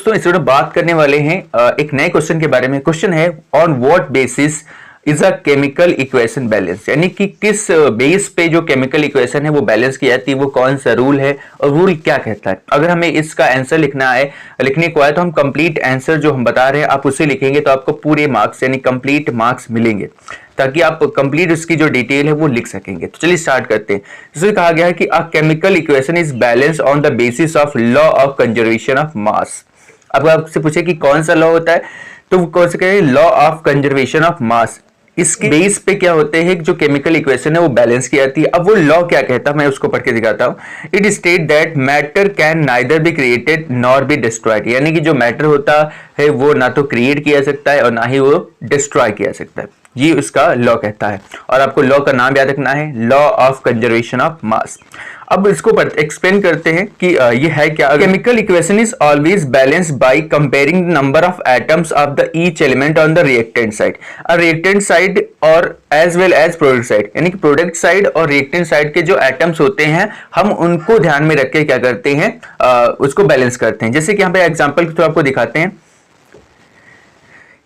दोस्तों इस वीडियो में बात करने वाले हैं एक नए क्वेश्चन के बारे में। क्वेश्चन है on what basis is a chemical equation balance, यानी कि किस बेस पे जो केमिकल इक्वेशन है वो बैलेंस की जाती है, वो कौन सा रूल है और रूल क्या कहता है। अगर हमें इसका आंसर लिखने को आए तो हम कंप्लीट आंसर जो हम बता रहे हैं आप उसे लिखेंगे तो आपको पूरे मार्क्स यानी कंप्लीट मार्क्स मिलेंगे, ताकि आप कंप्लीट उसकी जो डिटेल है वो लिख सकेंगे। तो चलिए स्टार्ट करते हैं। इसमें कहा गया है कि a chemical equation is balance on the basis of law of conservation of mass. अब आपसे पूछे कि कौन सा लॉ होता है, तो वो कौन सा कहें, लॉ ऑफ कंजर्वेशन ऑफ मास। इसके बेस पे क्या होते हैं, जो केमिकल इक्वेशन है वो बैलेंस की जाती है। अब वो लॉ क्या कहता है मैं उसको पढ़ के दिखाता हूं। It state that matter can neither be created nor be destroyed, यानी कि जो मैटर होता है वो ना तो क्रिएट किया जा सकता है और ना ही वो डिस्ट्रॉय किया जा सकता है, ये उसका लॉ कहता है। और आपको लॉ का नाम याद रखना है, law of conservation of mass. अब इसको एक्सप्लेन करते हैं कि ये है क्या। Chemical equation is always balanced by comparing the number of atoms of the each element on the reactant side. Reactant side और as well as product side, यानी कि प्रोडक्ट साइड और रिएक्टेंट साइड के जो एटम्स होते हैं हम उनको ध्यान में रख के क्या करते हैं, उसको बैलेंस करते हैं। जैसे कि यहाँ पे एग्जाम्पल के थ्रू आपको दिखाते हैं।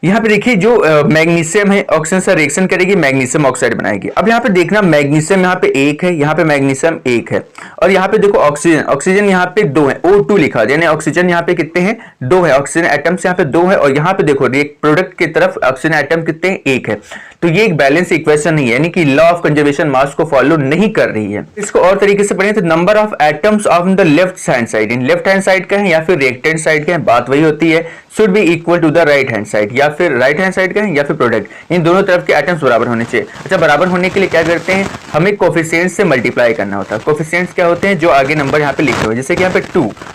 यहाँ पे देखिए जो मैग्नीशियम है ऑक्सीजन से रिएक्शन करेगी, मैग्नीशियम ऑक्साइड बनाएगी। अब यहाँ पे देखना मैग्नीशियम यहाँ पे एक है, यहाँ पे मैग्नीशियम एक है, और यहाँ पे देखो ऑक्सीजन यहाँ पे दो है, O2 लिखा है, यानी ऑक्सीजन यहाँ पे कितने हैं, दो है, ऑक्सीजन एटम्स यहाँ पे दो है, और यहाँ पे देखो प्रोडक्ट की तरफ ऑक्सीजन एटम कितने हैं, एक है। तो ये एक बैलेंस इक्वेशन नहीं है, यानी कि लॉ ऑफ कंजर्वेशन मास को फॉलो नहीं कर रही है। इसको और तरीके से पढ़ें तो number of atoms on the left hand side, in left hand side का है या फिर रिएक्टेंट साइड का है, बात वही होती है, should be equal to the right hand side, या फिर राइट हैंड साइड का है या फिर प्रोडक्ट, इन दोनों तरफ के एटम्स बराबर होने चाहिए। अच्छा, बराबर होने के लिए क्या करते हैं, हमें कोफिशिएंट से मल्टीप्लाई करना होता है। कोफिशिएंट्स क्या होते हैं, जो आगे नंबर यहाँ पे लिखे हुए, जैसे कि यहाँ पे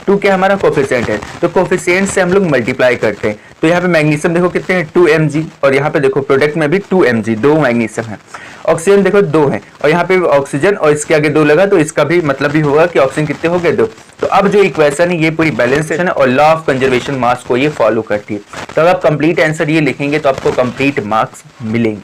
2 क्या हमारा कोफिशिएंट है, तो कोफिशिएंट से हम लोग मल्टीप्लाई करते हैं। तो यहाँ पे मैग्नीशियम देखो कितने हैं, 2 mg, और यहाँ पे देखो प्रोडक्ट में भी 2 mg, 2 मैग्नीशियम है। ऑक्सीजन देखो 2 है, और यहाँ पे ऑक्सीजन और इसके आगे 2 लगा, तो इसका भी मतलब भी होगा कि ऑक्सीजन कितने हो गए, 2। तो अब जो इक्वेशन है ये पूरी बैलेंस है और लॉ ऑफ कंजर्वेशन मास को ये फॉलो करती है। तो अगर आप कंप्लीट आंसर ये लिखेंगे तो आपको कंप्लीट मार्क्स मिलेंगे।